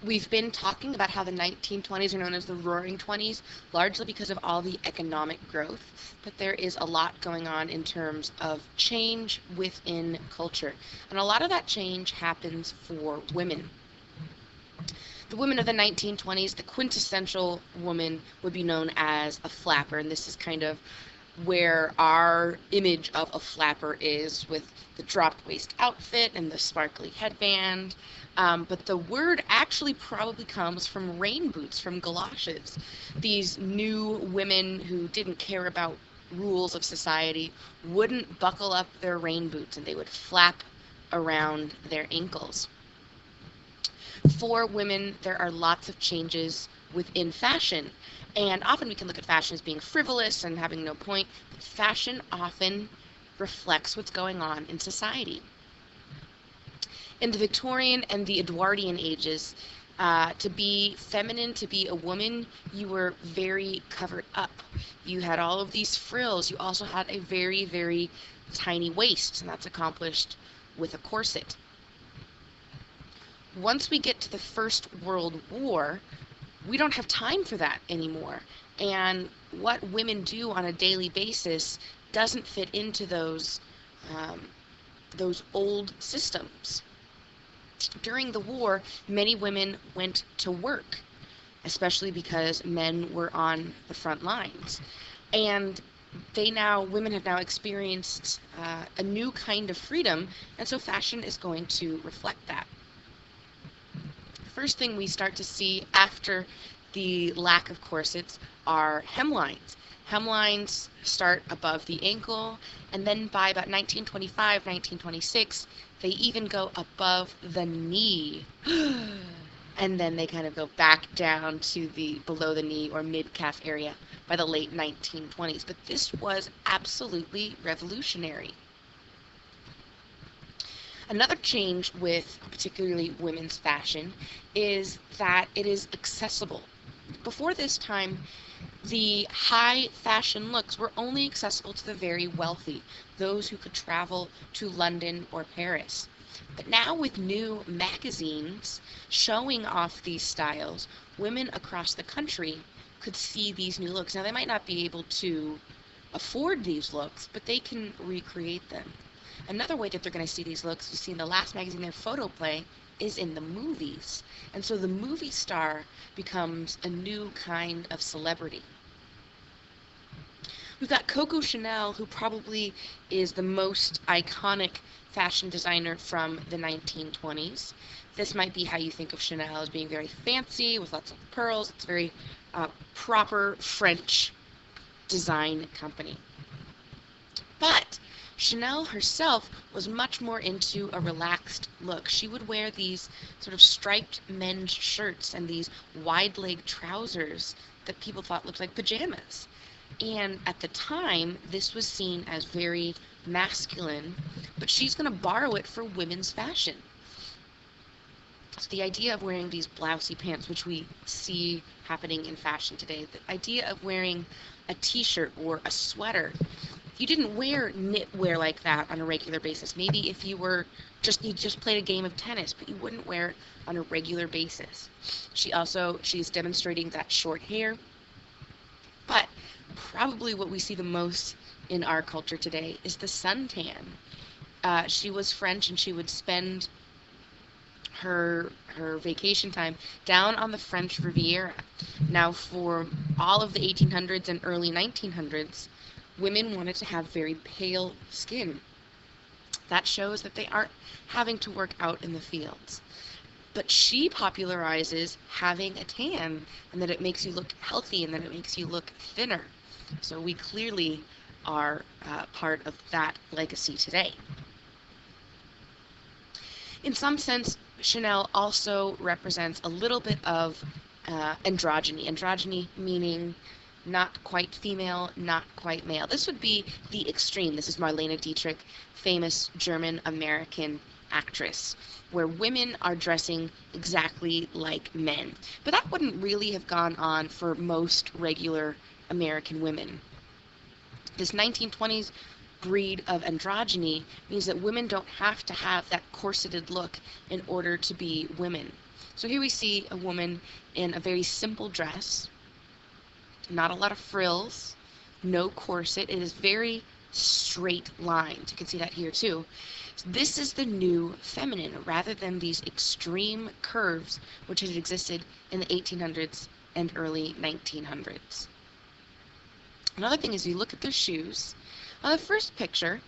We've been talking about how the 1920s are known as the Roaring Twenties, largely because of all the economic growth, but there is a lot going on in terms of change within culture. And a lot of that change happens for women. The women of the 1920s, the quintessential woman would be known as a flapper, and this is kind of where our image of a flapper is, with the dropped waist outfit and the sparkly headband. But the word actually probably comes from rain boots, from galoshes. These new women who didn't care about rules of society wouldn't buckle up their rain boots, and they would flap around their ankles. For women, there are lots of changes within fashion. And often we can look at fashion as being frivolous and having no point, but fashion often reflects what's going on in society. In the Victorian and the Edwardian ages, to be feminine, to be a woman, you were very covered up. You had all of these frills. You also had a very, very tiny waist, and that's accomplished with a corset. Once we get to the First World War, we don't have time for that anymore. And what women do on a daily basis doesn't fit into those old systems. During the war, many women went to work, especially because men were on the front lines. And women have now experienced a new kind of freedom, and so fashion is going to reflect that. First thing we start to see after the lack of corsets are hemlines. Hemlines start above the ankle, and then by about 1925, 1926, they even go above the knee. And then they kind of go back down to the below the knee or mid-calf area by the late 1920s. But this was absolutely revolutionary. Another change with particularly women's fashion is that it is accessible. Before this time, the high fashion looks were only accessible to the very wealthy, those who could travel to London or Paris. But now, with new magazines showing off these styles, women across the country could see these new looks. Now, they might not be able to afford these looks, but they can recreate them. Another way that they're going to see these looks, you see in the last magazine, their photoplay, is in the movies. And so the movie star becomes a new kind of celebrity. We've got Coco Chanel, who probably is the most iconic fashion designer from the 1920s. This might be how you think of Chanel, as being very fancy with lots of pearls. It's a very proper French design company. But Chanel herself was much more into a relaxed look. She would wear these sort of striped men's shirts and these wide-leg trousers that people thought looked like pajamas. And at the time, this was seen as very masculine, but she's going to borrow it for women's fashion. So the idea of wearing these blousy pants, which we see happening in fashion today, the idea of wearing a t-shirt or a sweater, you didn't wear knitwear like that on a regular basis. Maybe if you just played a game of tennis, but you wouldn't wear it on a regular basis. She's demonstrating that short hair. But probably what we see the most in our culture today is the suntan. She was French, and she would spend her vacation time down on the French Riviera. Now, for all of the 1800s and early 1900s, women wanted to have very pale skin. That shows that they aren't having to work out in the fields. But she popularizes having a tan, and that it makes you look healthy, and that it makes you look thinner. So we clearly are part of that legacy today. In some sense, Chanel also represents a little bit of androgyny. Androgyny meaning not quite female, not quite male. This would be the extreme. This is Marlene Dietrich, famous German-American actress, where women are dressing exactly like men. But that wouldn't really have gone on for most regular American women. This 1920s breed of androgyny means that women don't have to have that corseted look in order to be women. So here we see a woman in a very simple dress, not a lot of frills, no corset. It is very straight lines. You can see that here too. This is the new feminine, rather than these extreme curves which had existed in the 1800s and early 1900s. Another thing is you look at their shoes. On the first picture,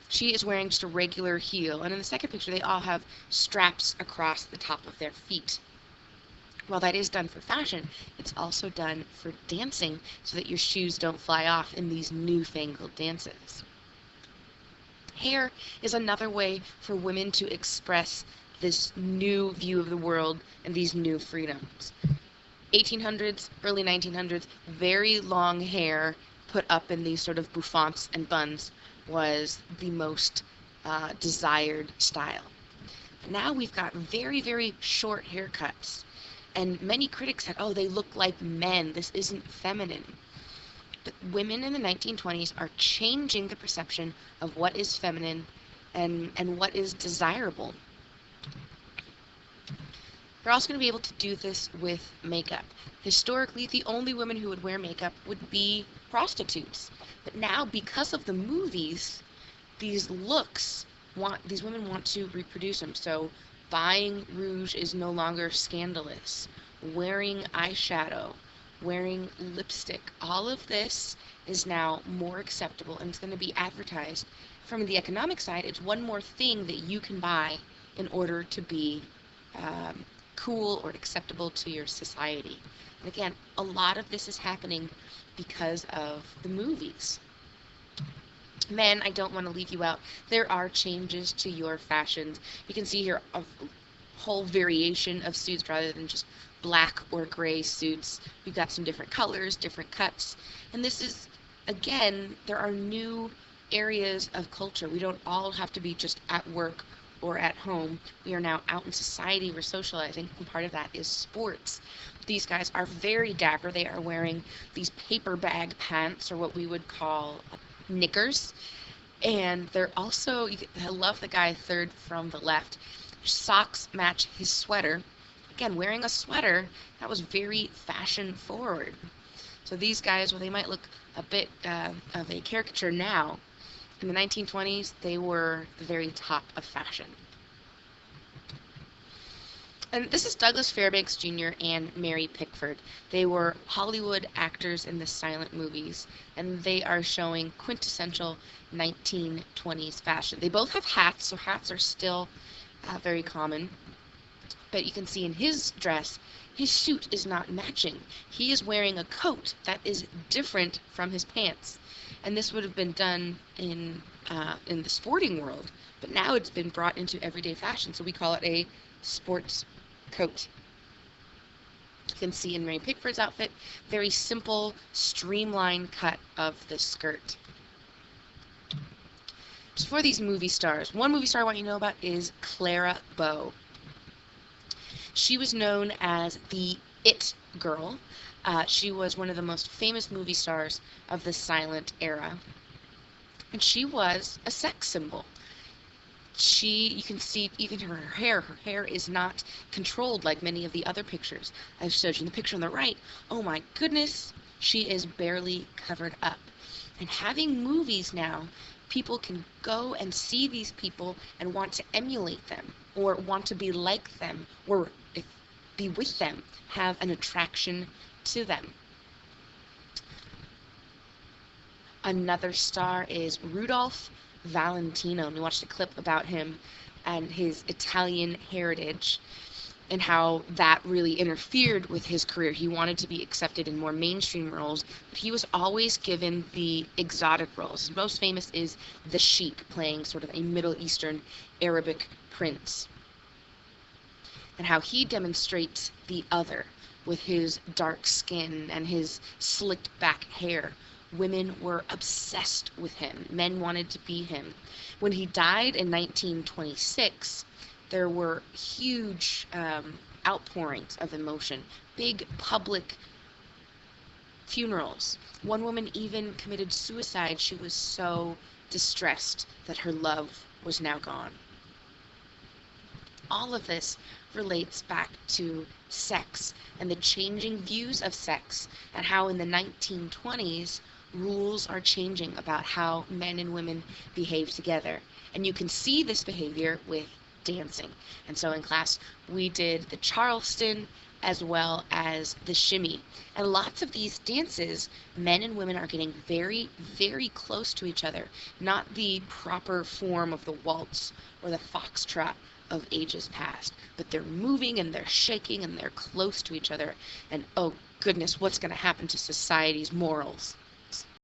she is wearing just a regular heel, and in the second picture they all have straps across the top of their feet. While that is done for fashion, it's also done for dancing so that your shoes don't fly off in these newfangled dances. Hair is another way for women to express this new view of the world and these new freedoms. 1800s, early 1900s, very long hair put up in these sort of bouffants and buns was the most desired style. Now we've got very, very short haircuts. And many critics said, oh, they look like men. This isn't feminine. But women in the 1920s are changing the perception of what is feminine and what is desirable. They're also going to be able to do this with makeup. Historically, the only women who would wear makeup would be prostitutes. But now, because of the movies, these women want to reproduce them. So buying rouge is no longer scandalous. Wearing eyeshadow, wearing lipstick, all of this is now more acceptable, and it's going to be advertised. From the economic side, it's one more thing that you can buy in order to be cool or acceptable to your society. And again, a lot of this is happening because of the movies. Men, I don't want to leave you out. There are changes to your fashions. You can see here a whole variation of suits rather than just black or gray suits. We've got some different colors, different cuts. And this is, again, there are new areas of culture. We don't all have to be just at work or at home. We are now out in society, we're socializing, and part of that is sports. These guys are very dapper. They are wearing these paper bag pants, or what we would call knickers, and they're also, I love the guy third from the left, socks match his sweater. Again, wearing a sweater, that was very fashion forward. So these guys, well, they might look a bit of a caricature now. In the 1920s, they were the very top of fashion. And this is Douglas Fairbanks Jr. and Mary Pickford. They were Hollywood actors in the silent movies, and they are showing quintessential 1920s fashion. They both have hats, so hats are still very common. But you can see in his dress, his suit is not matching. He is wearing a coat that is different from his pants. And this would have been done in the sporting world, but now it's been brought into everyday fashion, so we call it a sports coat. You can see in Mary Pickford's outfit, very simple, streamlined cut of the skirt. Just for these movie stars, one movie star I want you to know about is Clara Bow. She was known as the It Girl. She was one of the most famous movie stars of the silent era. And she was a sex symbol. You can see even her hair is not controlled like many of the other pictures. I showed you in the picture on the right, oh my goodness, she is barely covered up. And having movies now, people can go and see these people and want to emulate them, or want to be like them, or be with them, have an attraction to them. Another star is Rudolph Valentino, and we watched a clip about him and his Italian heritage and how that really interfered with his career. He wanted to be accepted in more mainstream roles, but he was always given the exotic roles. His most famous is the Sheik, playing sort of a Middle Eastern Arabic prince, and how he demonstrates the other with his dark skin and his slicked back hair. Women were obsessed with him. Men wanted to be him. When he died in 1926, there were huge outpourings of emotion, big public funerals. One woman even committed suicide. She was so distressed that her love was now gone. all of this relates back to sex and the changing views of sex, and how in the 1920s rules are changing about how men and women behave together. And you can see this behavior with dancing. And so in class, we did the Charleston as well as the shimmy. And lots of these dances, men and women are getting very, very close to each other, not the proper form of the waltz or the foxtrot of ages past, but they're moving and they're shaking and they're close to each other. And oh goodness, what's going to happen to society's morals?